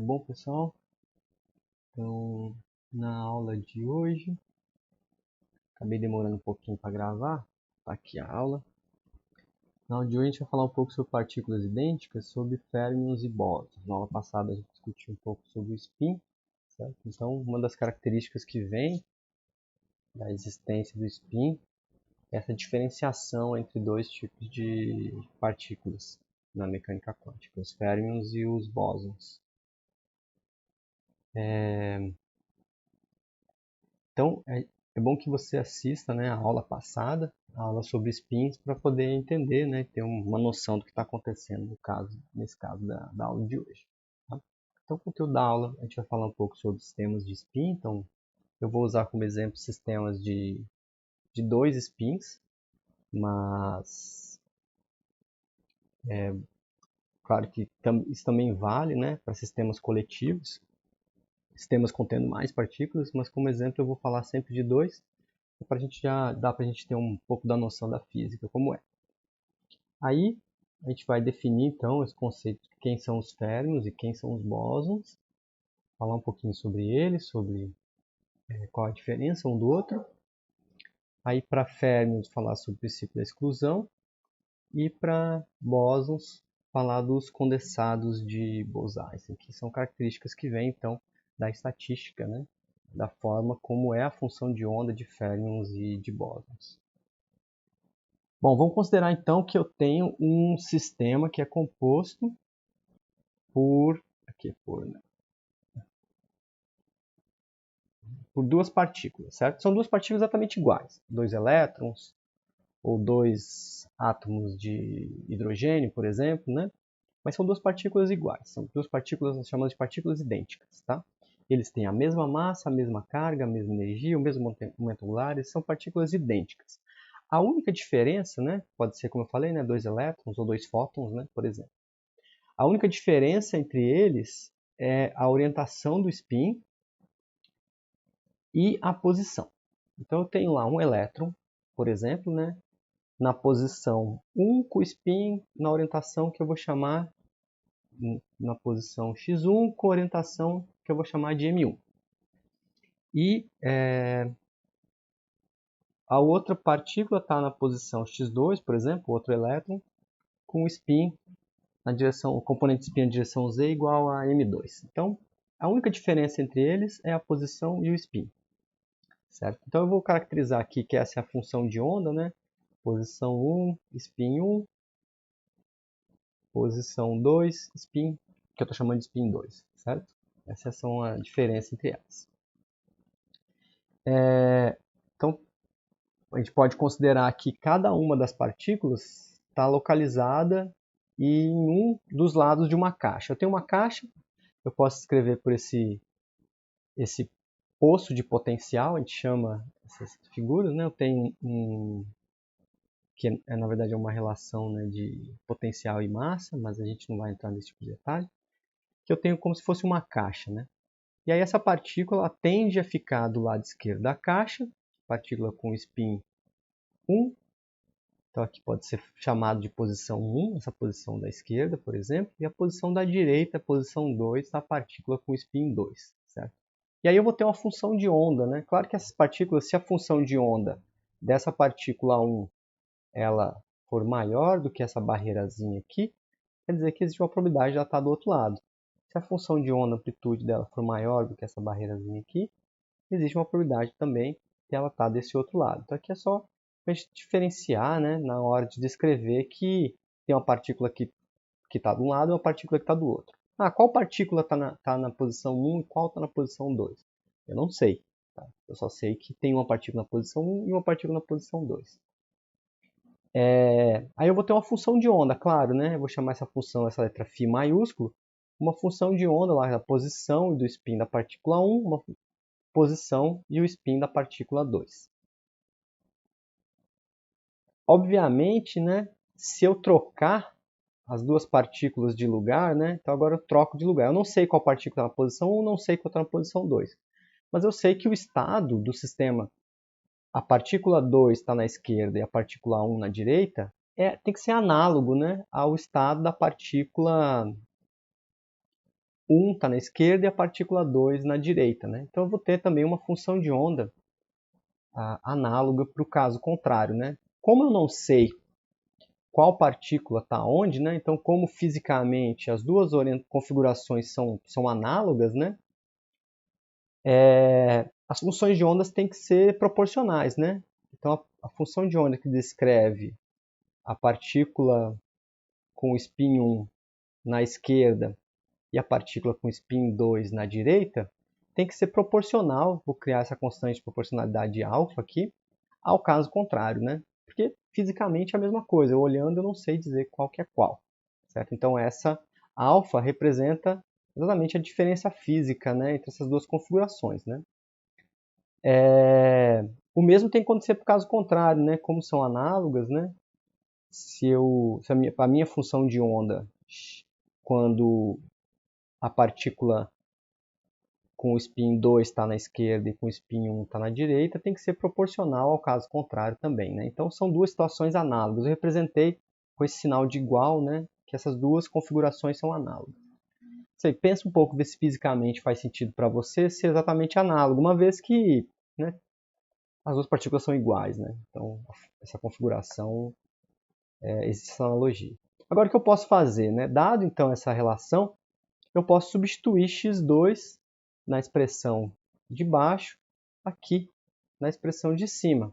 Bom, pessoal, então na aula de hoje, acabei demorando um pouquinho para gravar, tá aqui a aula. Na aula de hoje a gente vai falar um pouco sobre partículas idênticas, sobre férmions e bósons. Na aula passada a gente discutiu um pouco sobre o spin, certo? Então uma das características que vem da existência do spin é essa diferenciação entre dois tipos de partículas na mecânica quântica, os férmions e os bósons. Então, é bom que você assista, né, a aula passada, a aula sobre spins, para poder entender, né, ter uma noção do que está acontecendo nesse caso da aula de hoje. Tá? Então, o conteúdo da aula, a gente vai falar um pouco sobre sistemas de spin. Então, eu vou usar como exemplo sistemas de dois spins, mas claro que isso também vale, né, para sistemas coletivos, sistemas contendo mais partículas, mas como exemplo eu vou falar sempre de dois, para a gente já dá para a gente ter um pouco da noção da física, como é. Aí a gente vai definir então esse conceito de quem são os férmions e quem são os bósons, falar um pouquinho sobre eles, sobre qual a diferença um do outro. Aí para férmions falar sobre o princípio da exclusão e para bósons falar dos condensados de Bose-Einstein, que são características que vêm então da estatística, né? Da forma como é a função de onda de férmions e de bósons. Bom, vamos considerar então que eu tenho um sistema que é composto por duas partículas, certo? São duas partículas exatamente iguais, dois elétrons ou dois átomos de hidrogênio, por exemplo, né? Mas são duas partículas iguais, são duas partículas chamadas de partículas idênticas, tá? Eles têm a mesma massa, a mesma carga, a mesma energia, o mesmo momento angular, eles são partículas idênticas. A única diferença, né, pode ser, como eu falei, né, dois elétrons ou dois fótons, né, por exemplo. A única diferença entre eles é a orientação do spin e a posição. Então eu tenho lá um elétron, por exemplo, né, na posição 1 com o spin na orientação que eu vou chamar na posição x1 com orientação que eu vou chamar de m1. E a outra partícula está na posição x2, por exemplo, outro elétron, com o spin na direção, o componente spin na direção z igual a m2. Então, a única diferença entre eles é a posição e o spin. Certo? Então eu vou caracterizar aqui que essa é a função de onda, né? Posição 1, spin 1, posição 2, spin, que eu estou chamando de spin 2, certo? Essas são a diferença entre elas. Então, a gente pode considerar que cada uma das partículas está localizada em um dos lados de uma caixa. Eu tenho uma caixa, eu posso escrever por esse poço de potencial, a gente chama essas figuras, né? Eu tenho que na verdade é uma relação, né, de potencial e massa, mas a gente não vai entrar nesse tipo de detalhe, que eu tenho como se fosse uma caixa, né? E aí essa partícula tende a ficar do lado esquerdo da caixa, partícula com spin 1, então aqui pode ser chamado de posição 1, essa posição da esquerda, por exemplo, e a posição da direita, a posição 2, a partícula com spin 2, certo? E aí eu vou ter uma função de onda, né? Claro que essas partículas, se a função de onda dessa partícula 1 ela for maior do que essa barreirazinha aqui, quer dizer que existe uma probabilidade de ela estar do outro lado. Se a função de onda, a amplitude dela for maior do que essa barreirazinha aqui, existe uma probabilidade também de ela estar desse outro lado. Então aqui é só para a gente diferenciar, né, na hora de descrever que tem uma partícula que está de um lado e uma partícula que está do outro. Ah, qual partícula está na posição 1 e qual está na posição 2? Eu não sei. Tá? Eu só sei que tem uma partícula na posição 1 e uma partícula na posição 2. Aí eu vou ter uma função de onda, claro, né? Eu vou chamar essa função, essa letra φ maiúsculo, uma função de onda lá, da posição e do spin da partícula 1, uma posição e o spin da partícula 2. Obviamente, né, se eu trocar as duas partículas de lugar, né, então agora eu troco de lugar. Eu não sei qual partícula está na posição 1, não sei qual está na posição 2. Mas eu sei que o estado do sistema, a partícula 2 está na esquerda e a partícula 1 na direita, tem que ser análogo, né, ao estado da partícula 1 está na esquerda e a partícula 2 na direita, né? Então eu vou ter também uma função de onda análoga para o caso contrário, né? Como eu não sei qual partícula está onde, né? Então, como fisicamente as duas configurações são análogas, né? As funções de ondas têm que ser proporcionais, né? Então, a função de onda que descreve a partícula com spin 1 na esquerda e a partícula com spin 2 na direita tem que ser proporcional, vou criar essa constante de proporcionalidade alfa aqui, ao caso contrário, né? Porque fisicamente é a mesma coisa, eu olhando eu não sei dizer qual que é qual, certo? Então essa alfa representa exatamente a diferença física, né, entre essas duas configurações, né? O mesmo tem que acontecer para o caso contrário, né? Como são análogas, né? Se a minha função de onda, quando a partícula com o spin 2 está na esquerda e com o spin 1 está na direita, tem que ser proporcional ao caso contrário também, né? Então são duas situações análogas. Eu representei com esse sinal de igual, né, que essas duas configurações são análogas. Você pensa um pouco, ver se fisicamente faz sentido para você ser exatamente análogo, uma vez que, né, as duas partículas são iguais, né? Então essa configuração, existe essa analogia. Agora o que eu posso fazer, né? Dado então essa relação, eu posso substituir x2 na expressão de baixo aqui na expressão de cima.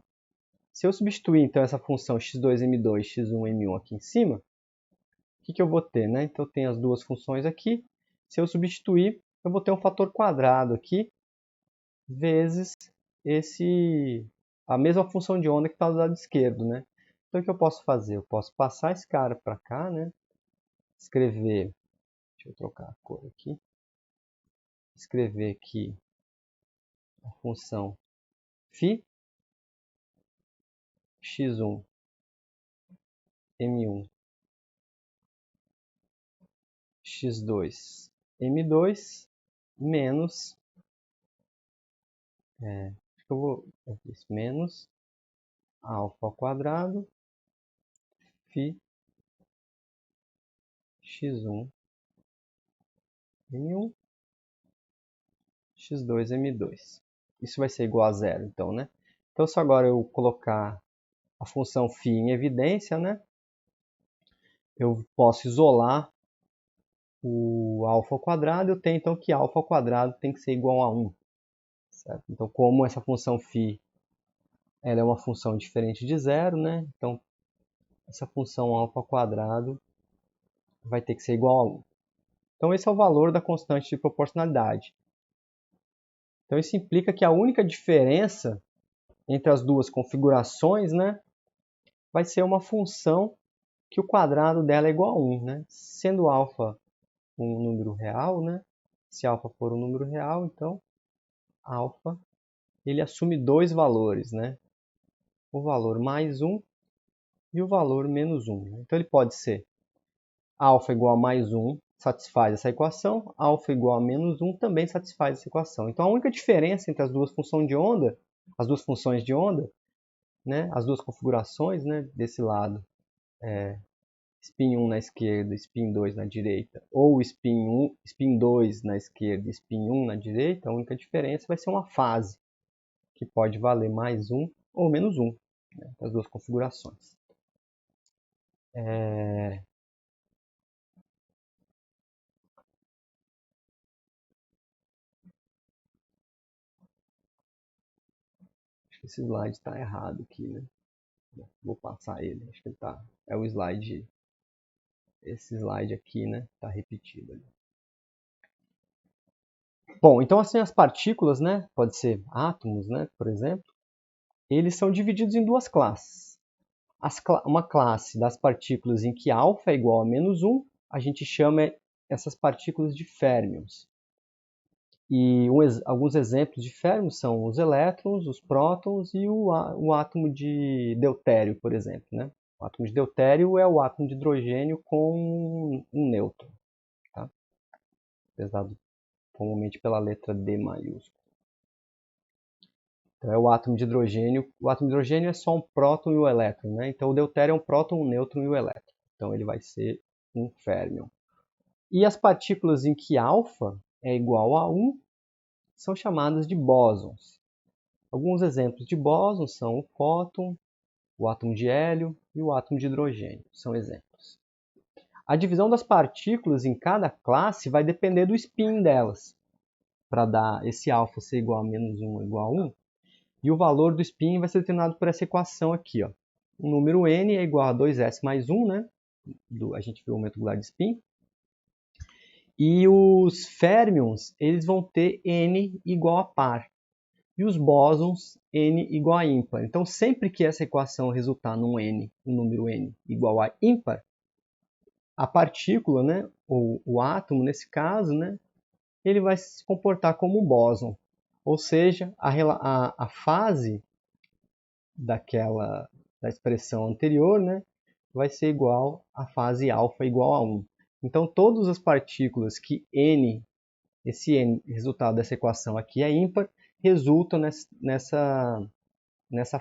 Se eu substituir então essa função x2m2, x1m1 aqui em cima, o que eu vou ter, né? Então eu tenho as duas funções aqui. Se eu substituir, eu vou ter um fator quadrado aqui vezes a mesma função de onda que está do lado esquerdo, né? Então o que eu posso fazer? Eu posso passar esse cara para cá, né? Escrever, deixa eu trocar a cor aqui. Escrever aqui a função φ x1 m1 x2 m2 menos menos alfa ao quadrado φ x1 m1 x2 m2. Isso vai ser igual a zero, então, né? Então, se agora eu colocar a função φ em evidência, né? Eu posso isolar o alfa ao quadrado. Eu tenho, então, que alfa ao quadrado tem que ser igual a 1. Certo? Então, como essa função φ ela é uma função diferente de zero, né? Então, essa função alfa ao quadrado vai ter que ser igual a 1. Então, esse é o valor da constante de proporcionalidade. Então, isso implica que a única diferença entre as duas configurações, né, vai ser uma função que o quadrado dela é igual a 1. Né? Sendo alfa um número real, né? Se alfa for um número real, então alfa ele assume dois valores, né? O valor mais 1 e o valor menos 1. Então ele pode ser alfa igual a mais 1, satisfaz essa equação, alfa igual a menos 1 também satisfaz essa equação. Então a única diferença entre as duas funções de onda, né, as duas configurações, né, desse lado, spin 1 na esquerda, spin 2 na direita, ou spin 2 na esquerda e spin 1 na direita, a única diferença vai ser uma fase, que pode valer mais 1 ou menos 1, né, as duas configurações. Acho que esse slide está errado aqui, né? Vou passar ele, acho que ele tá, é o slide, esse slide aqui, né? Está repetido ali. Bom, então assim as partículas, né? Pode ser átomos, né? Por exemplo, eles são divididos em duas classes. Uma classe das partículas em que alfa é igual a menos 1, a gente chama essas partículas de férmions. E alguns exemplos de férmions são os elétrons, os prótons e o átomo de deutério, por exemplo. Né? O átomo de deutério é o átomo de hidrogênio com um nêutron, tá? Representado comumente pela letra D maiúscula. Então é o átomo de hidrogênio. O átomo de hidrogênio é só um próton e um elétron, né? Então o deutério é um próton, um nêutron e um elétron. Então ele vai ser um férmion. E as partículas em que alfa é igual a 1 são chamadas de bósons. Alguns exemplos de bósons são o fóton, o átomo de hélio e o átomo de hidrogênio. São exemplos. A divisão das partículas em cada classe vai depender do spin delas, para dar esse alfa ser igual a menos 1 igual a 1. E o valor do spin vai ser determinado por essa equação aqui. Ó. O número n é igual a 2s mais 1, né? A gente viu o aumento angular de spin. E os férmions, eles vão ter n igual a par. E os bósons, n igual a ímpar. Então, sempre que essa equação resultar num n, um número n igual a ímpar, a partícula, né, ou o átomo, nesse caso, né, ele vai se comportar como um bóson. Ou seja, a fase da expressão anterior, né, vai ser igual à fase alfa igual a 1. Então, todas as partículas que n, esse n, resultado dessa equação aqui é ímpar, resultam nessa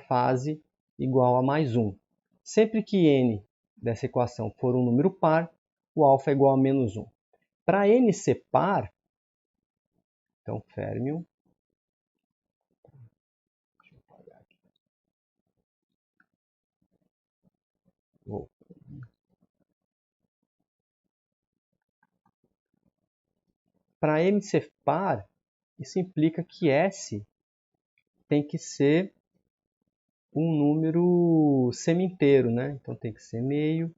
fase igual a mais 1. Sempre que n dessa equação for um número par, o alfa é igual a menos 1. Para n ser par, então férmion, para n ser par, isso implica que S tem que ser um número semi-inteiro, né? Então tem que ser meio,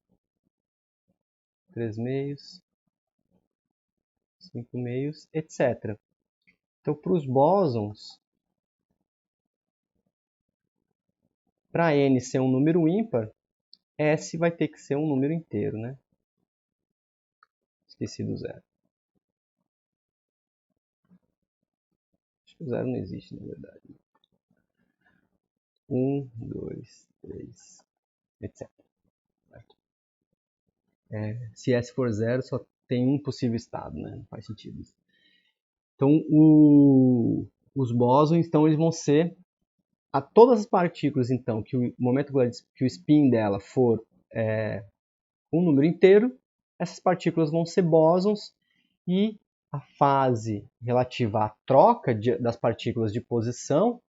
3 meios, 5 meios, etc. Então, para os bósons, para n ser um número ímpar, S vai ter que ser um número inteiro, né? Esqueci do zero. Acho que o zero não existe, na verdade. 1, 2, 3, etc. Se S for zero, só tem um possível estado, né? Não faz sentido isso. Então, os bósons, então, eles vão ser a todas as partículas, então, que o momento que o spin dela for um número inteiro, essas partículas vão ser bósons e a fase relativa à troca das partículas de posição,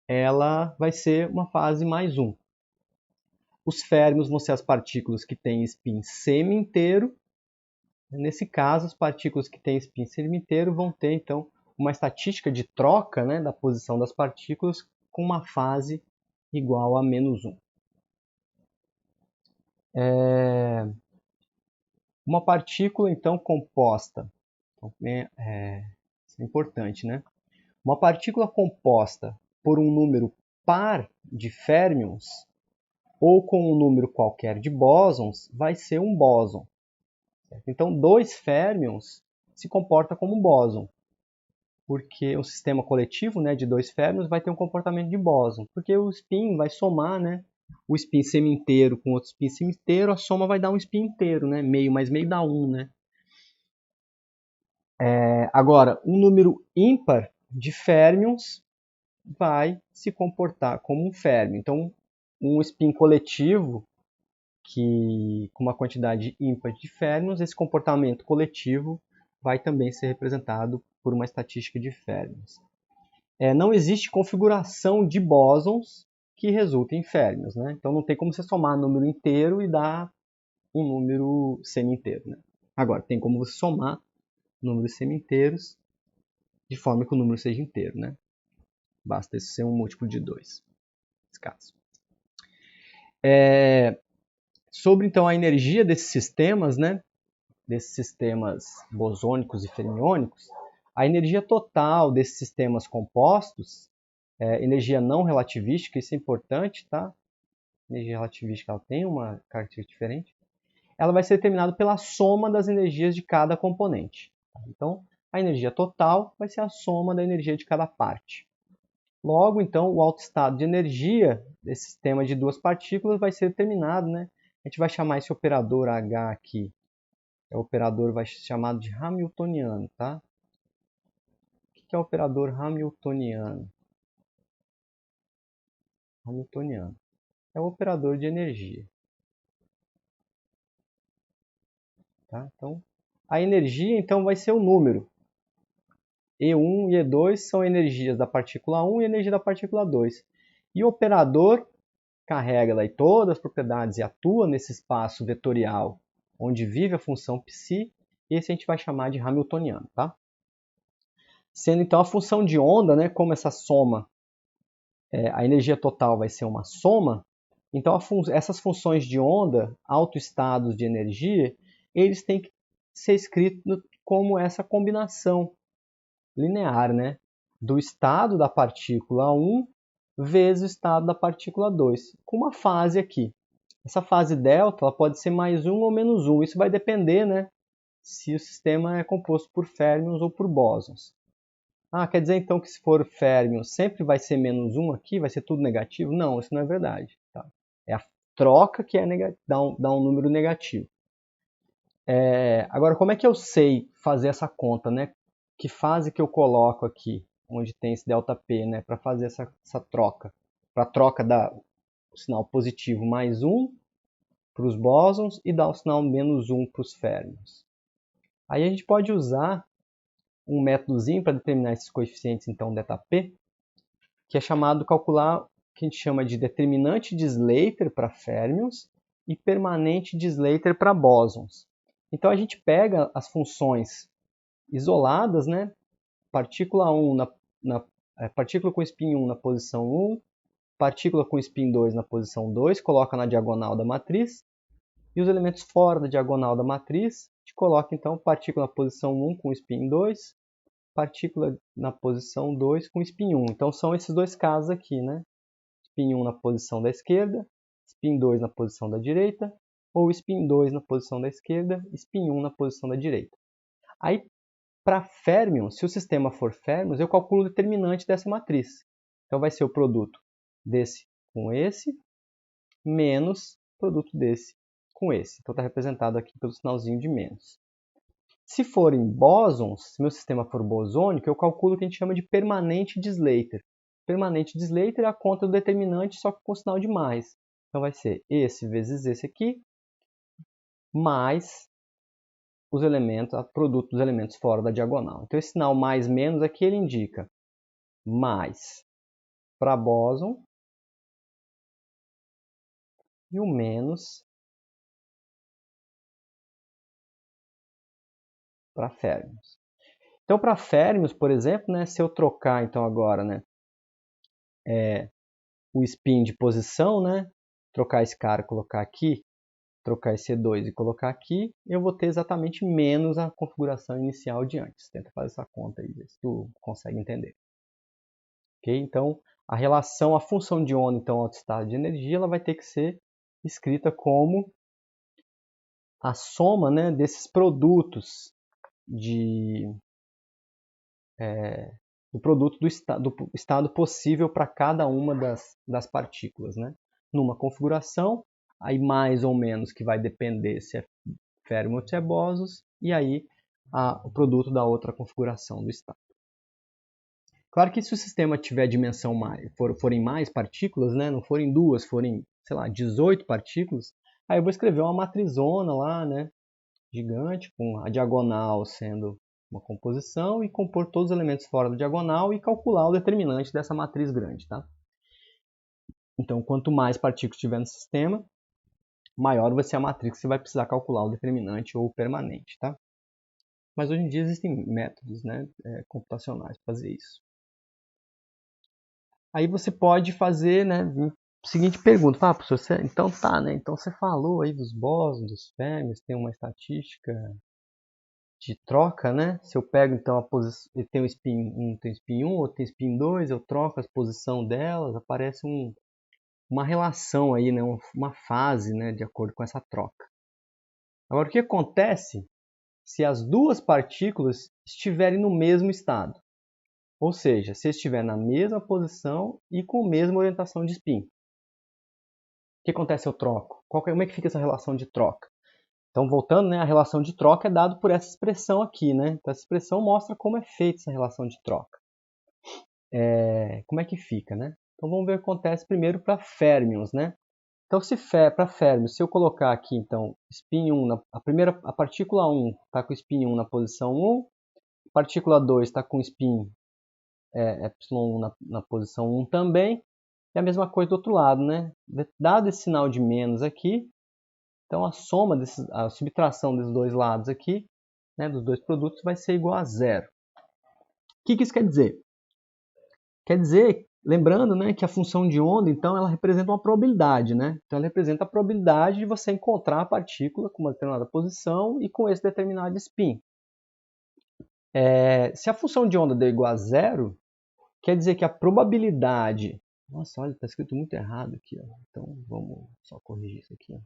ela vai ser uma fase mais 1. Os férmions vão ser as partículas que têm spin semi-inteiro. Nesse caso, as partículas que têm spin semi-inteiro vão ter, então, uma estatística de troca, né, da posição das partículas com uma fase igual a menos 1. Uma partícula, então, composta, isso é importante, né? Uma partícula composta por um número par de férmions ou com um número qualquer de bósons vai ser um bóson. Então, 2 férmions se comporta como um bóson, porque um sistema coletivo, né, de 2 férmions vai ter um comportamento de bóson, porque o spin vai somar, né, o spin semi-inteiro com outro spin semi-inteiro, a soma vai dar um spin inteiro, né, meio mais meio dá 1, né. Agora, um número ímpar de férmions vai se comportar como um férmio. Então, um spin coletivo com uma quantidade ímpar de férmions, esse comportamento coletivo vai também ser representado por uma estatística de férmions. Não existe configuração de bósons que resultem em férmions, né? Então não tem como você somar número inteiro e dar um número semi-inteiro, né? Agora, tem como você somar números semi-inteiros de forma que o número seja inteiro, né? Basta isso ser um múltiplo de 2, nesse caso. Sobre, então, a energia desses sistemas, né? Desses sistemas bosônicos e fermiônicos, a energia total desses sistemas compostos, energia não relativística, isso é importante, tá? A energia relativística ela tem uma característica diferente. Ela vai ser determinada pela soma das energias de cada componente. Tá? Então, a energia total vai ser a soma da energia de cada parte. Logo, então, o alto estado de energia desse sistema de duas partículas vai ser determinado, né? A gente vai chamar esse operador H aqui, o operador vai ser chamado de Hamiltoniano, tá? O que é o operador Hamiltoniano? Hamiltoniano é o operador de energia, tá? Então, A energia, então, vai ser o número. E1 e E2 são energias da partícula 1 e energia da partícula 2. E o operador carrega daí todas as propriedades e atua nesse espaço vetorial onde vive a função psi, e esse a gente vai chamar de hamiltoniano, tá? Sendo então a função de onda, né, como essa soma, a energia total vai ser uma soma, então essas funções de onda, autoestados de energia, eles têm que ser escritos como essa combinação linear, né, do estado da partícula 1 vezes o estado da partícula 2, com uma fase aqui. Essa fase delta ela pode ser mais 1 ou menos 1, isso vai depender, né, se o sistema é composto por férmions ou por bósons. Quer dizer então que se for férmion sempre vai ser menos 1 aqui, vai ser tudo negativo? Não, isso não é verdade. Tá? É a troca que dá um número negativo. Agora, como é que eu sei fazer essa conta, né? Que fase que eu coloco aqui, onde tem esse ΔP, né? Para fazer essa troca. Para a troca dar o sinal positivo mais 1 para os bósons e dar o sinal menos 1 para os férmions. Aí a gente pode usar um métodozinho para determinar esses coeficientes, então, ΔP, que é chamado calcular o que a gente chama de determinante de Slater para férmions e permanente de Slater para bósons. Então a gente pega as funções isoladas, né? Partícula 1 partícula com spin 1 na posição 1, partícula com spin 2 na posição 2, coloca na diagonal da matriz, e os elementos fora da diagonal da matriz, a gente coloca então partícula na posição 1 com spin 2, partícula na posição 2 com spin 1. Então são esses dois casos aqui, né? Spin 1 na posição da esquerda, spin 2 na posição da direita, ou spin 2 na posição da esquerda, spin 1 na posição da direita. Aí, para férmions, se o sistema for férmions, eu calculo o determinante dessa matriz. Então vai ser o produto desse com esse, menos o produto desse com esse. Então está representado aqui pelo sinalzinho de menos. Se forem bósons, se meu sistema for bosônico, eu calculo o que a gente chama de permanente de Slater. Permanente de Slater é a conta do determinante, só que com sinal de mais. Então vai ser esse vezes esse aqui, mais os elementos, o produto dos elementos fora da diagonal. Então esse sinal mais menos aqui ele indica mais para bóson e o menos para férmions. Então para férmions, por exemplo, né, se eu trocar então agora, né, o spin de posição, né, trocar esse cara e colocar aqui, trocar esse E2 e colocar aqui, eu vou ter exatamente menos a configuração inicial de antes. Tenta fazer essa conta aí, ver se tu consegue entender. Ok? Então, a relação, a função de onda, então, autoestado de energia, ela vai ter que ser escrita como a soma, né, desses produtos do produto do estado possível para cada uma das partículas, né? Numa configuração, aí mais ou menos que vai depender se é férmion ou se é bósons, e aí o produto da outra configuração do estado. Claro que se o sistema tiver dimensão forem mais partículas, né? Não forem duas, forem, sei lá, 18 partículas, aí eu vou escrever uma matrizona lá, né? Gigante, com a diagonal sendo uma composição e compor todos os elementos fora da diagonal e calcular o determinante dessa matriz grande, tá? Então, quanto mais partículas tiver no sistema, maior vai ser a matriz que você vai precisar calcular o determinante ou o permanente, tá? Mas hoje em dia existem métodos, né, computacionais para fazer isso. Aí você pode fazer, né, a seguinte pergunta: professor, então tá, né? Então você falou aí dos bósons, dos férmions, tem uma estatística de troca, né? Se eu pego então a posição, ele tem o spin 1, tem spin 1, outro tem spin 2, eu troco a posição delas, aparece uma relação aí, né? Uma fase, né, de acordo com essa troca. Agora, o que acontece se as duas partículas estiverem no mesmo estado? Ou seja, se estiver na mesma posição e com a mesma orientação de spin. O que acontece se eu troco? Como é que fica essa relação de troca? Então, voltando, né, a relação de troca é dada por essa expressão aqui, né? Então, essa expressão mostra como é feita essa relação de troca. Como é que fica, né? Então, vamos ver o que acontece primeiro para férmions, né? Então, para férmio, se eu colocar aqui, então, spin 1, a partícula 1 está com spin 1 na posição 1, a partícula 2 está com spin y1 na posição 1 também, e a mesma coisa do outro lado, né? Dado esse sinal de menos aqui, então a soma, a subtração desses dois lados aqui, né, dos dois produtos, vai ser igual a zero. O que isso quer dizer? Quer dizer, lembrando, né, que a função de onda, então, ela representa uma probabilidade, né? Então, ela representa a probabilidade de você encontrar a partícula com uma determinada posição e com esse determinado spin. Se a função de onda deu igual a zero, quer dizer que a probabilidade... Nossa, olha, está escrito muito errado aqui, ó. Então, vamos só corrigir isso aqui, ó.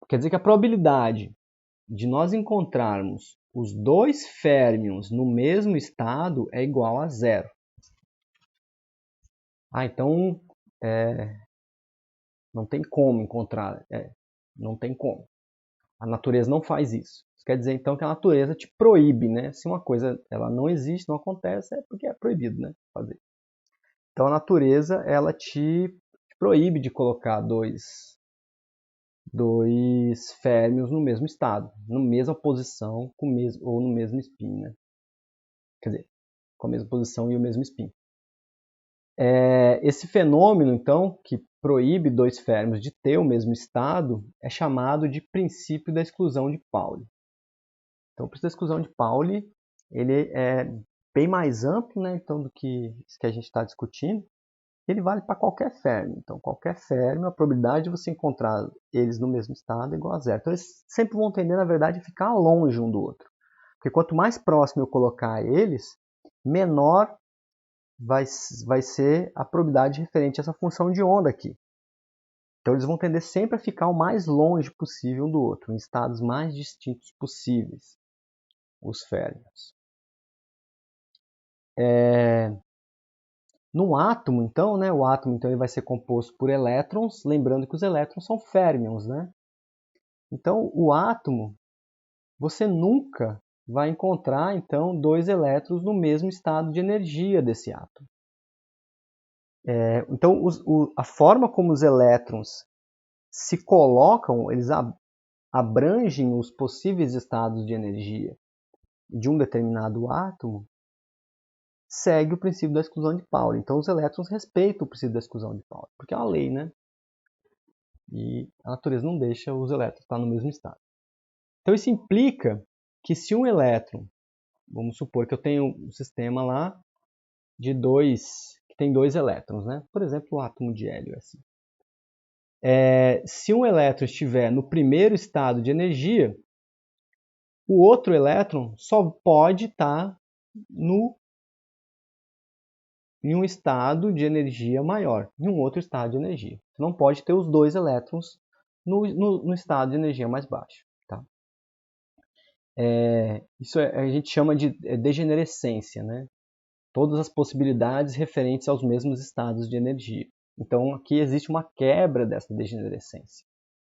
Quer dizer que a probabilidade de nós encontrarmos os dois férmions no mesmo estado é igual a zero. Então não tem como encontrar, não tem como. A natureza não faz isso. Isso quer dizer então que a natureza te proíbe, né? Se uma coisa ela não existe, não acontece, é porque é proibido, né, fazer. Então a natureza ela te proíbe de colocar dois férmions no mesmo estado, na mesma posição ou no mesmo spin, né? Quer dizer, com a mesma posição e o mesmo spin. Esse fenômeno, então, que proíbe dois férmions de ter o mesmo estado, é chamado de princípio da exclusão de Pauli. Então, o princípio da exclusão de Pauli ele é bem mais amplo, né, então, do que isso que a gente está discutindo. Ele vale para qualquer férmio. Então, qualquer férmio, a probabilidade de você encontrar eles no mesmo estado é igual a zero. Então, eles sempre vão tender, na verdade, a ficar longe um do outro. Porque quanto mais próximo eu colocar eles, menor vai ser a probabilidade referente a essa função de onda aqui. Então, eles vão tender sempre a ficar o mais longe possível um do outro, em estados mais distintos possíveis, os férmions. No átomo, então, né, o átomo então, ele vai ser composto por elétrons, lembrando que os elétrons são férmions, né? Então, o átomo, você nunca vai encontrar, então, dois elétrons no mesmo estado de energia desse átomo. Então, a forma como os elétrons se colocam, eles abrangem os possíveis estados de energia de um determinado átomo, segue o princípio da exclusão de Pauli. Então, os elétrons respeitam o princípio da exclusão de Pauli, porque é uma lei, né? E a natureza não deixa os elétrons estar no mesmo estado. Então, isso implica que se um elétron, vamos supor que eu tenho um sistema lá que tem dois elétrons, né? Por exemplo, o átomo de hélio é assim. Se um elétron estiver no primeiro estado de energia, o outro elétron só pode estar em um estado de energia maior, em um outro estado de energia. Você não pode ter os dois elétrons no estado de energia mais baixo. Tá? Isso a gente chama de degenerescência, né? Todas as possibilidades referentes aos mesmos estados de energia. Então, aqui existe uma quebra dessa degenerescência.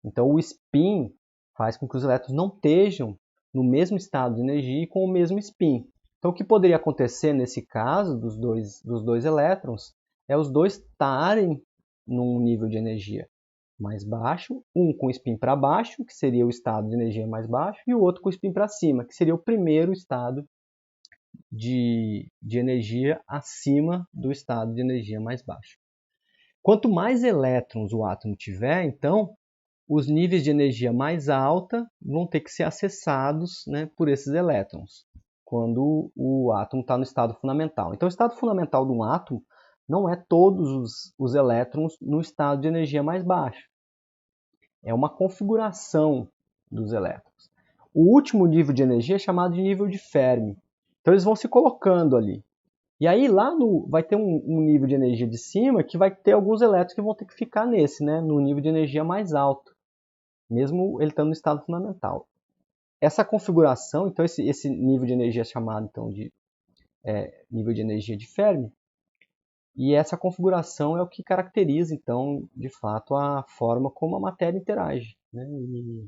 Então, o spin faz com que os elétrons não estejam no mesmo estado de energia e com o mesmo spin. Então, o que poderia acontecer nesse caso dos dois elétrons é os dois estarem num nível de energia mais baixo, um com spin para baixo, que seria o estado de energia mais baixo, e o outro com spin para cima, que seria o primeiro estado de energia acima do estado de energia mais baixo. Quanto mais elétrons o átomo tiver, então, os níveis de energia mais alta vão ter que ser acessados, né, por esses elétrons, quando o átomo está no estado fundamental. Então, o estado fundamental de um átomo não é todos os elétrons no estado de energia mais baixo. É uma configuração dos elétrons. O último nível de energia é chamado de nível de Fermi. Então, eles vão se colocando ali. E aí lá vai ter um nível de energia de cima que vai ter alguns elétrons que vão ter que ficar nesse, né, no nível de energia mais alto, mesmo ele estando no estado fundamental. Essa configuração, então esse nível de energia é chamado então de nível de energia de Fermi, e essa configuração é o que caracteriza então de fato a forma como a matéria interage, né, e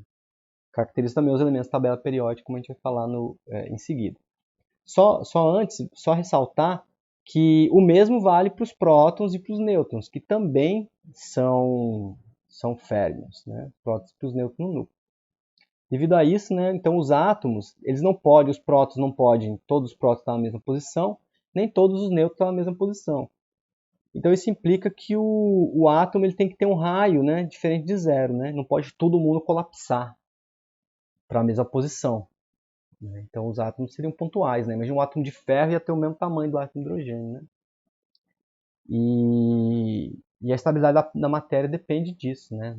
caracteriza também os elementos da tabela periódica, como a gente vai falar em seguida. Só ressaltar que o mesmo vale para os prótons e para os nêutrons, que também são férmions, né? Prótons e os nêutrons no núcleo. Devido a isso, né, então os átomos, os prótons não podem, todos os prótons estão na mesma posição, nem todos os nêutrons estão na mesma posição. Então isso implica que o átomo ele tem que ter um raio, né, diferente de zero, né? Não pode todo mundo colapsar para a mesma posição. Né? Então os átomos seriam pontuais, né? Imagina um átomo de ferro ia ter o mesmo tamanho do átomo de hidrogênio, né? E a estabilidade da matéria depende disso, né?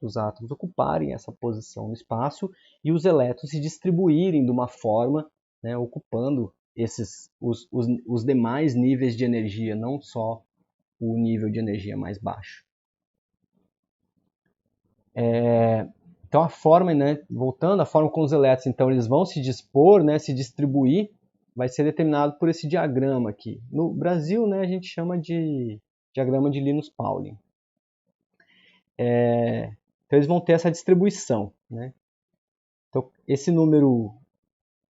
Dos átomos ocuparem essa posição no espaço e os elétrons se distribuírem de uma forma, né, ocupando os demais níveis de energia, não só o nível de energia mais baixo. Então a forma, né, voltando, a forma como os elétrons então eles vão se dispor, né, se distribuir, vai ser determinado por esse diagrama aqui. No Brasil, né, a gente chama de diagrama de Linus-Pauling. Então eles vão ter essa distribuição, né? Então esse número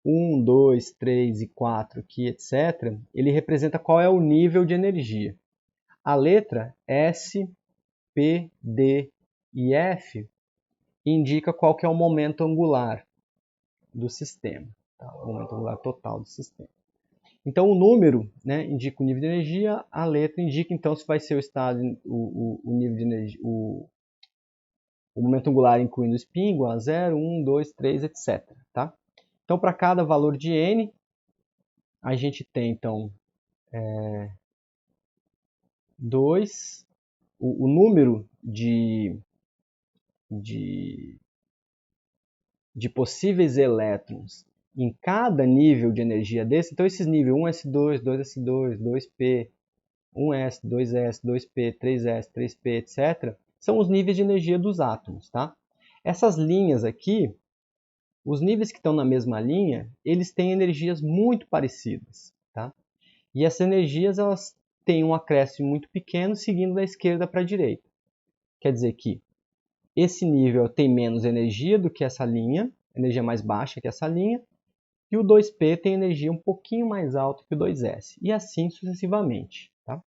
1, 2, 3 e 4 aqui, etc., ele representa qual é o nível de energia. A letra S, P, D e F indica qual que é o momento angular do sistema, tá? O momento angular total do sistema. Então o número, né, indica o nível de energia, a letra indica então se vai ser o estado, o nível de energia, o momento angular incluindo o spin igual a 0, 1, 2, 3, etc. Tá? Então para cada valor de n, a gente tem então 2, o número de possíveis elétrons em cada nível de energia desse. Então esses níveis 1s2, 2s2, 2p, 1s, 2s, 2p, 3s, 3p, etc., são os níveis de energia dos átomos. Tá? Essas linhas aqui, os níveis que estão na mesma linha, eles têm energias muito parecidas. Tá? E essas energias elas têm um acréscimo muito pequeno seguindo da esquerda para a direita. Quer dizer que esse nível tem menos energia do que essa linha, energia mais baixa que essa linha, e o 2p tem energia um pouquinho mais alta que o 2s, e assim sucessivamente. Tá?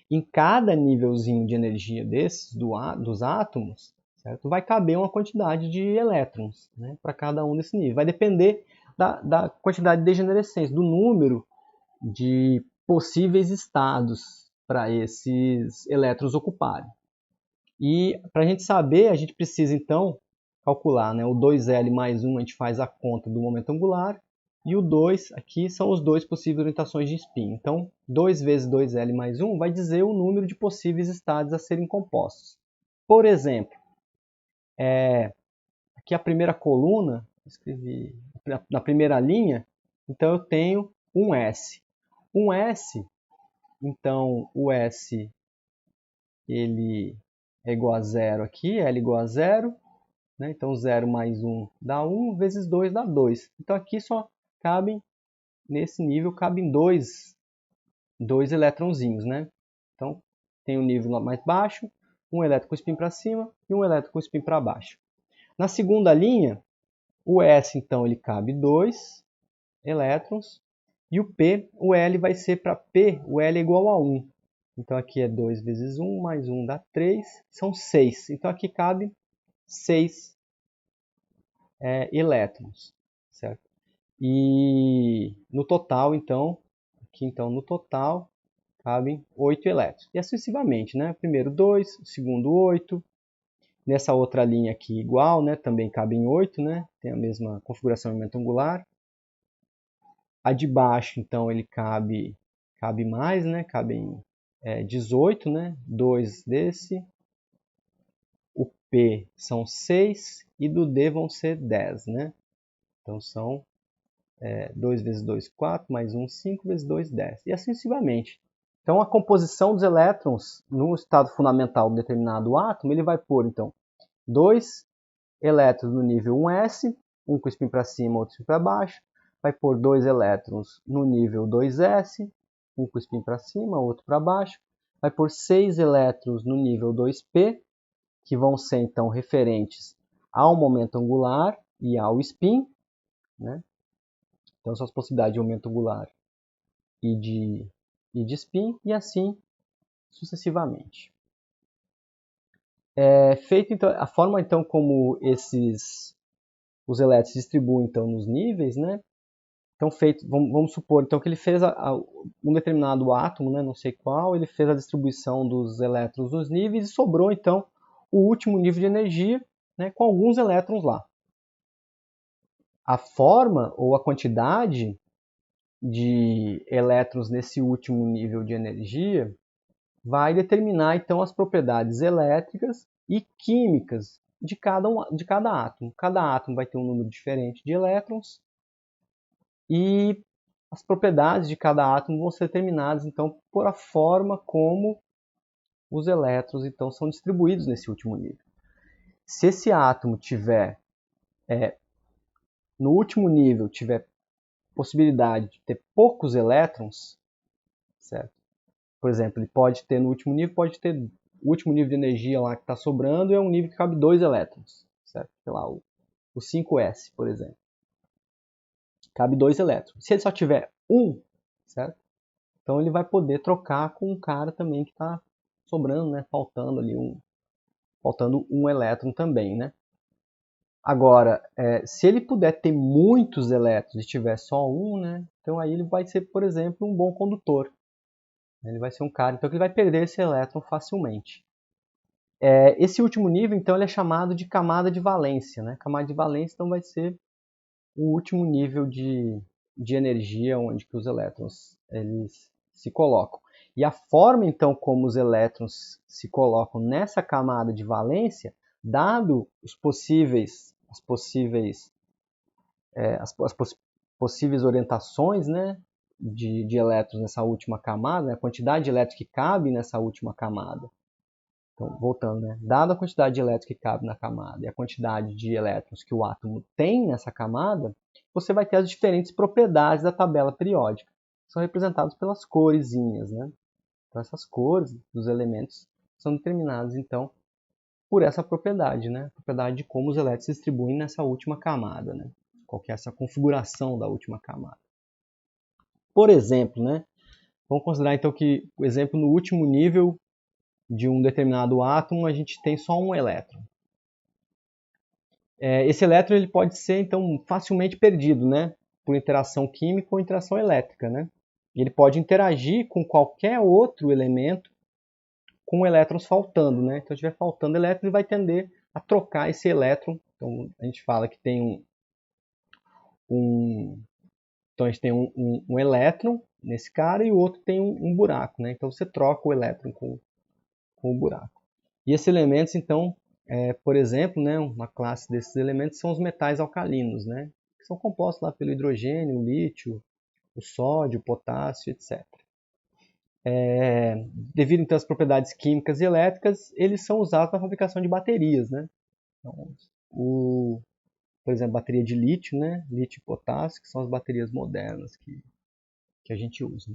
Em cada nívelzinho de energia desses, dos átomos, certo? Vai caber uma quantidade de elétrons, né, para cada um desse nível. Vai depender da quantidade de degenerescência, do número de possíveis estados para esses elétrons ocuparem. E para a gente saber, a gente precisa então calcular, né, o 2L mais 1, a gente faz a conta do momento angular, e o 2 aqui são os dois possíveis orientações de spin. Então, 2 vezes 2L mais 1 vai dizer o número de possíveis estados a serem compostos. Por exemplo, aqui a primeira coluna, escrevi na primeira linha, então eu tenho um S. Um S, então o S ele é igual a 0 aqui, L igual a 0, né? Então 0 mais 1 dá 1, vezes 2 dá 2. Então aqui só cabem, nesse nível, cabem dois elétronzinhos, né? Então tem um nível mais baixo, um elétron com spin para cima e um elétron com spin para baixo. Na segunda linha, o S, então, ele cabe 2 elétrons, e o P, o L vai ser para P, o L é igual a 1. Então aqui é 2 vezes 1, mais 1 dá 3, são 6. Então aqui cabe 6 elétrons, certo? E no total, então, aqui então no total, cabem 8 elétrons. E assim sucessivamente, né? Primeiro 2, segundo 8. Nessa outra linha aqui igual, né? Também cabem 8, né? Tem a mesma configuração de momento angular. A de baixo, então, ele cabe mais, né? Cabem 18, né? 2 desse. O P são 6 e do D vão ser 10, né? Então são 2 vezes 2, 4, mais 1, 5, vezes 2, 10. E assim sucessivamente. Então a composição dos elétrons no estado fundamental de determinado átomo, ele vai pôr, então, 2 elétrons no nível 1s, um com spin para cima, outro spin para baixo. Vai pôr 2 elétrons no nível 2s, um com spin para cima, outro para baixo. Vai pôr 6 elétrons no nível 2p, que vão ser então referentes ao momento angular e ao spin, né? Então, são as possibilidades de momento angular e de spin, e assim sucessivamente. Feito, então, a forma então como os elétrons se distribuem então, nos níveis, né? Então, vamos supor então, que ele fez um determinado átomo, né, não sei qual, ele fez a distribuição dos elétrons nos níveis e sobrou então o último nível de energia, né, com alguns elétrons lá. A forma ou a quantidade de elétrons nesse último nível de energia vai determinar então as propriedades elétricas e químicas de cada átomo. Cada átomo vai ter um número diferente de elétrons e as propriedades de cada átomo vão ser determinadas então por a forma como os elétrons então são distribuídos nesse último nível. Se esse átomo tiver no último nível tiver possibilidade de ter poucos elétrons, certo? Por exemplo, ele pode ter no último nível, o último nível de energia lá que está sobrando é um nível que cabe 2 elétrons, certo? Sei lá, o 5s, por exemplo. Cabe 2 elétrons. Se ele só tiver um, certo? Então ele vai poder trocar com um cara também que está sobrando, né? Faltando um elétron também, né? Agora, se ele puder ter muitos elétrons e tiver só um, né? Então aí ele vai ser, por exemplo, um bom condutor. Ele vai ser um cara então, que ele vai perder esse elétron facilmente. Esse último nível, então, ele é chamado de camada de valência. Né? Camada de valência, então, vai ser o último nível de energia onde que os elétrons eles se colocam. E a forma, então, como os elétrons se colocam nessa camada de valência, dado as possíveis orientações, né, de elétrons nessa última camada, né, a quantidade de elétrons que cabe nessa última camada. Então, voltando, né, dada a quantidade de elétrons que cabe na camada e a quantidade de elétrons que o átomo tem nessa camada, você vai ter as diferentes propriedades da tabela periódica, que são representadas pelas coresinhas, né? Então, essas cores dos elementos são determinadas, então, por essa propriedade, né? A propriedade de como os elétrons se distribuem nessa última camada, né? Qual que é essa configuração da última camada. Por exemplo, né? Vamos considerar então que, por exemplo, no último nível de um determinado átomo, a gente tem só um elétron. Esse elétron ele pode ser então facilmente perdido, né? Por interação química ou interação elétrica, né? Ele pode interagir com qualquer outro elemento com elétrons faltando, né? Então, se estiver faltando elétron, ele vai tender a trocar esse elétron. Então, a gente fala que tem então, a gente tem um elétron nesse cara e o outro tem um buraco, né? Então, você troca o elétron com o buraco. E esses elementos, então, por exemplo, né, uma classe desses elementos são os metais alcalinos, né? Que são compostos lá pelo hidrogênio, o lítio, o sódio, o potássio, etc. Devido então às propriedades químicas e elétricas, eles são usados na fabricação de baterias, né? Então, por exemplo, bateria de lítio, né? Lítio e potássio, que são as baterias modernas que a gente usa.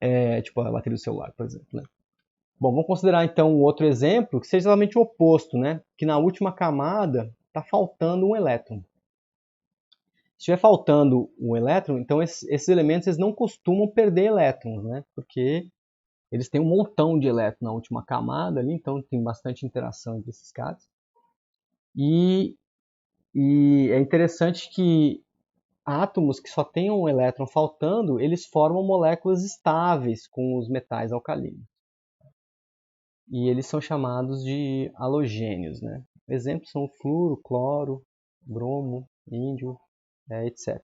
Né? Tipo a bateria do celular, por exemplo. Né? Bom, vamos considerar então um outro exemplo que seja exatamente o oposto, né? Que na última camada está faltando um elétron. Se estiver faltando um elétron, então esses elementos eles não costumam perder elétrons, né? Porque eles têm um montão de elétrons na última camada ali, então tem bastante interação entre esses caras. E é interessante que átomos que só têm um elétron faltando, eles formam moléculas estáveis com os metais alcalinos. E eles são chamados de halogênios, né? Exemplos são o fluoro, cloro, bromo, índio, etc.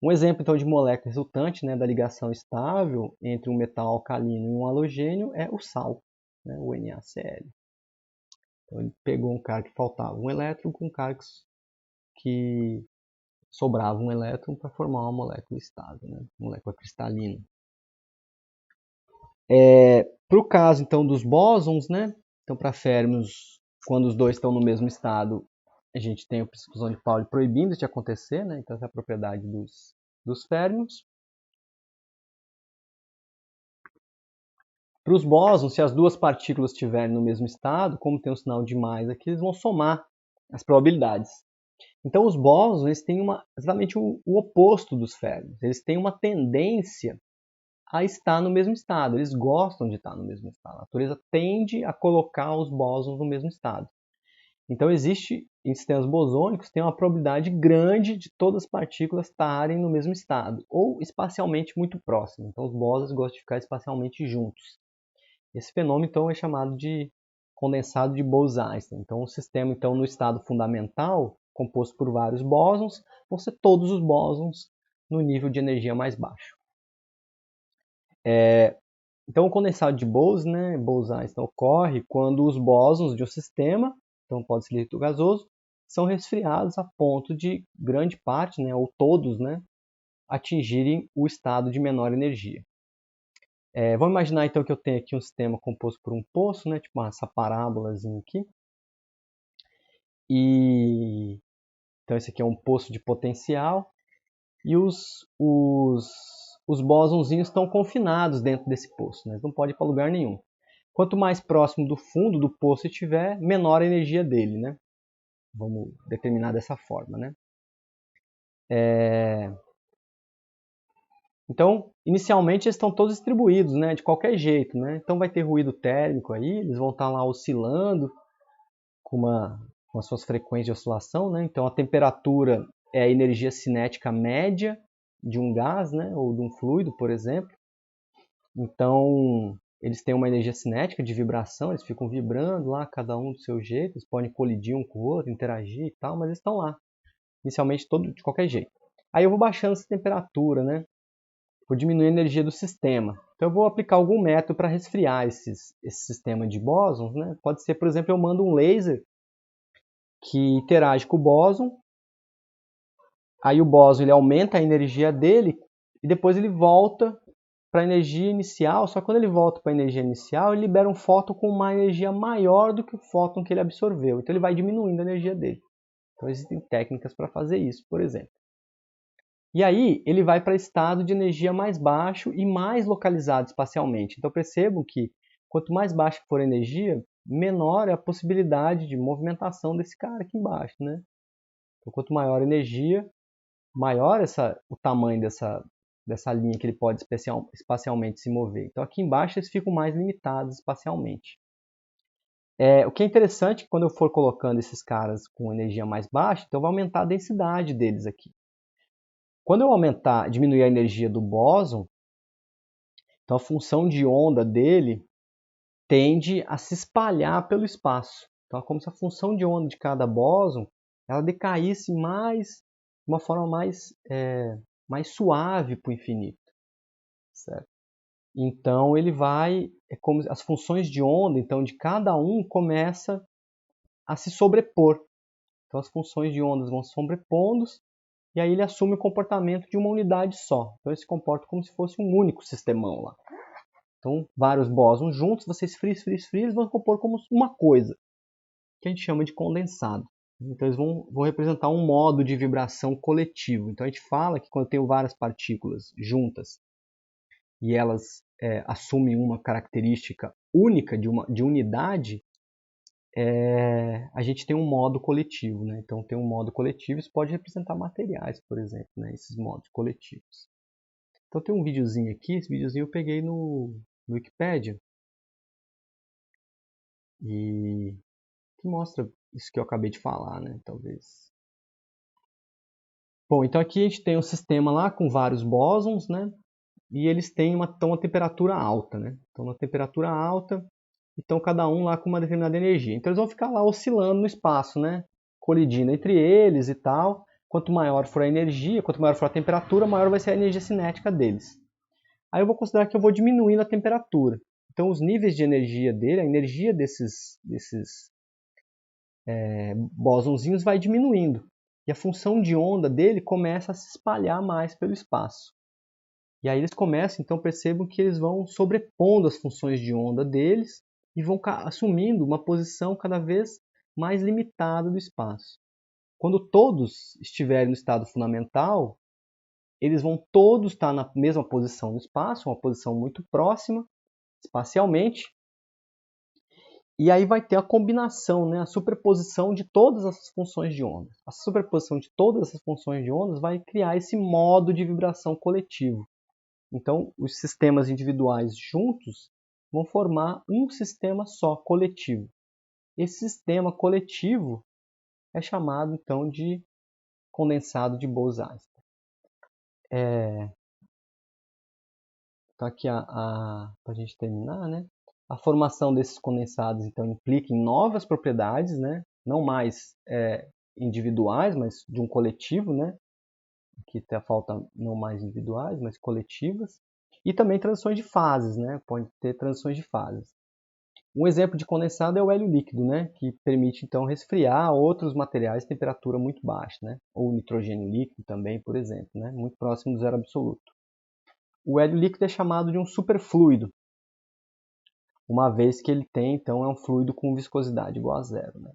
Um exemplo então de molécula resultante, né, da ligação estável entre um metal alcalino e um halogênio é o sal, né, o NaCl. Então ele pegou um cara que faltava um elétron com um cara que sobrava um elétron para formar uma molécula estável, né, molécula cristalina. Para o caso então dos bósons, né, então para férmions, quando os dois estão no mesmo estado, a gente tem a exclusão de Pauli proibindo isso de acontecer, né, então essa é a propriedade dos férmions. Para os bósons, se as duas partículas estiverem no mesmo estado, como tem um sinal de mais aqui, eles vão somar as probabilidades. Então os bósons eles têm exatamente o oposto dos férmions. Eles têm uma tendência a estar no mesmo estado. Eles gostam de estar no mesmo estado. A natureza tende a colocar os bósons no mesmo estado. Então existe, em sistemas bosônicos, tem uma probabilidade grande de todas as partículas estarem no mesmo estado, ou espacialmente muito próximo. Então os bósons gostam de ficar espacialmente juntos. Esse fenômeno então é chamado de condensado de Bose-Einstein. Então o sistema então no estado fundamental, composto por vários bósons, vão ser todos os bósons no nível de energia mais baixo. Então o condensado de Bose, né, Bose-Einstein, ocorre quando os bósons de um sistema, então pode ser líquido gasoso, são resfriados a ponto de grande parte, né, ou todos, né, atingirem o estado de menor energia. Vamos imaginar então que eu tenho aqui um sistema composto por um poço, né, tipo essa parábolazinha aqui. Então esse aqui é um poço de potencial e os bósonzinhos estão confinados dentro desse poço, né? Eles não podem ir para lugar nenhum. Quanto mais próximo do fundo do poço estiver, menor a energia dele, né? Vamos determinar dessa forma, né? Então, inicialmente eles estão todos distribuídos, né? De qualquer jeito, né? Então vai ter ruído térmico aí, eles vão estar lá oscilando com as suas frequências de oscilação, né? Então a temperatura é a energia cinética média de um gás, né? Ou de um fluido, por exemplo. Então eles têm uma energia cinética de vibração, eles ficam vibrando lá, cada um do seu jeito, eles podem colidir um com o outro, interagir e tal, mas eles estão lá, inicialmente todo de qualquer jeito. Aí eu vou baixando essa temperatura, né? Vou diminuir a energia do sistema. Então eu vou aplicar algum método para resfriar esse sistema de bósons, né? Pode ser, por exemplo, eu mando um laser que interage com o bóson, aí o bóson ele aumenta a energia dele e depois ele volta para a energia inicial, só que quando ele volta para a energia inicial, ele libera um fóton com uma energia maior do que o fóton que ele absorveu. Então ele vai diminuindo a energia dele. Então existem técnicas para fazer isso, por exemplo. E aí ele vai para estado de energia mais baixo e mais localizado espacialmente. Então percebam que quanto mais baixa for a energia, menor é a possibilidade de movimentação desse cara aqui embaixo, né? Então quanto maior a energia, maior o tamanho dessa linha que ele pode espacialmente se mover. Então aqui embaixo eles ficam mais limitados espacialmente. O que é interessante é que quando eu for colocando esses caras com energia mais baixa, então vai aumentar a densidade deles aqui. Quando eu diminuir a energia do bóson, então a função de onda dele tende a se espalhar pelo espaço. Então é como se a função de onda de cada bóson ela decaísse mais, de uma forma mais suave para o infinito. Certo? Então ele é como as funções de onda, então de cada um começa a se sobrepor. Então as funções de ondas vão se sobrepondo e aí ele assume o comportamento de uma unidade só. Então ele se comporta como se fosse um único sistemão lá. Então vários bósons juntos, você esfria, eles vão compor como uma coisa, que a gente chama de condensado. Então eles vão representar um modo de vibração coletivo. Então a gente fala que quando eu tenho várias partículas juntas e elas assumem uma característica única de unidade, a gente tem um modo coletivo, né? Então tem um modo coletivo, isso pode representar materiais, por exemplo, né? Esses modos coletivos. Então tem um videozinho aqui, esse videozinho eu peguei no Wikipedia e que mostra isso que eu acabei de falar, né? Talvez. Bom, então aqui a gente tem um sistema lá com vários bósons, né? E eles têm uma temperatura alta, né? Então uma temperatura alta, então cada um lá com uma determinada energia. Então eles vão ficar lá oscilando no espaço, né? Colidindo entre eles e tal. Quanto maior for a energia, quanto maior for a temperatura, maior vai ser a energia cinética deles. Aí eu vou considerar que eu vou diminuindo a temperatura. Então os níveis de energia dele, a energia desses bósonzinhos vai diminuindo. E a função de onda dele começa a se espalhar mais pelo espaço. E aí eles começam, então percebam que eles vão sobrepondo as funções de onda deles e vão assumindo uma posição cada vez mais limitada do espaço. Quando todos estiverem no estado fundamental, eles vão todos estar na mesma posição no espaço, uma posição muito próxima, espacialmente, E aí vai ter a combinação, né, a superposição de todas essas funções de ondas. A superposição de todas essas funções de ondas vai criar esse modo de vibração coletivo. Então, os sistemas individuais juntos vão formar um sistema só, coletivo. Esse sistema coletivo é chamado, então, de condensado de Bose-Einstein. Então, aqui, para a gente terminar, né? A formação desses condensados, então, implica em novas propriedades, né? Não mais individuais, mas de um coletivo, né? Aqui falta não mais individuais, mas coletivas. E também transições de fases, né? Pode ter transições de fases. Um exemplo de condensado é o hélio líquido, né? Que permite, então, resfriar outros materiais em temperatura muito baixa, né? Ou o nitrogênio líquido também, por exemplo, né? Muito próximo do zero absoluto. O hélio líquido é chamado de um superfluido, uma vez que ele tem, então, é um fluido com viscosidade igual a zero, né?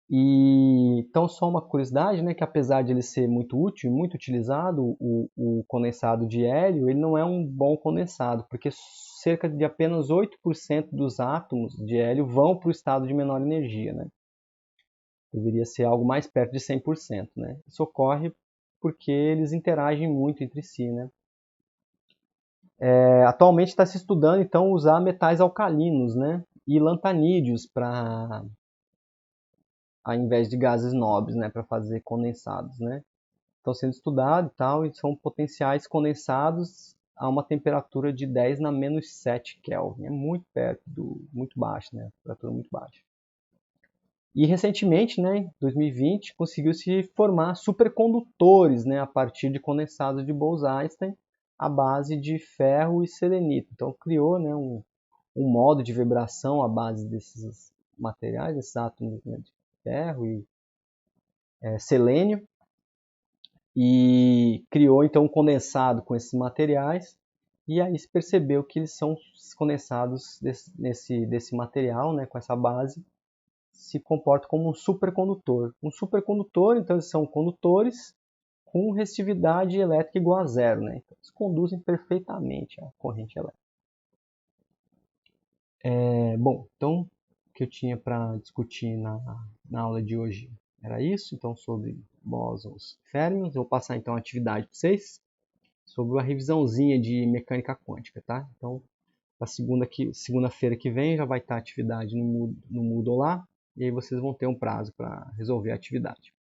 E, então, só uma curiosidade, né, que apesar de ele ser muito útil e muito utilizado, o condensado de hélio, ele não é um bom condensado, porque cerca de apenas 8% dos átomos de hélio vão para o estado de menor energia, né? Deveria ser algo mais perto de 100%, né? Isso ocorre porque eles interagem muito entre si, né? Atualmente está se estudando, então, usar metais alcalinos, né? E lantanídeos para, ao invés de gases nobres, né? Para fazer condensados, né? Estão sendo estudados e tal, e são potenciais condensados a uma temperatura de 10 na menos 7 Kelvin. É muito perto muito baixo, né? Temperatura muito baixa. E recentemente, né, em 2020, conseguiu-se formar supercondutores, né, a partir de condensados de Bose-Einstein à base de ferro e selenito. Então criou, né, um modo de vibração à base desses materiais, desses átomos, né, de ferro e selênio, e criou então um condensado com esses materiais, e aí se percebeu que eles são condensados desse material, né, com essa base, se comportam como um supercondutor. Um supercondutor, então, eles são condutores com resistividade elétrica igual a zero, né? Então, eles conduzem perfeitamente a corrente elétrica. Bom, então, o que eu tinha para discutir na aula de hoje era isso, então, sobre bósons e férmions. Eu vou passar, então, a atividade para vocês sobre uma revisãozinha de mecânica quântica, tá? Então, a segunda-feira que vem já vai estar a atividade no Moodle lá, e aí vocês vão ter um prazo para resolver a atividade.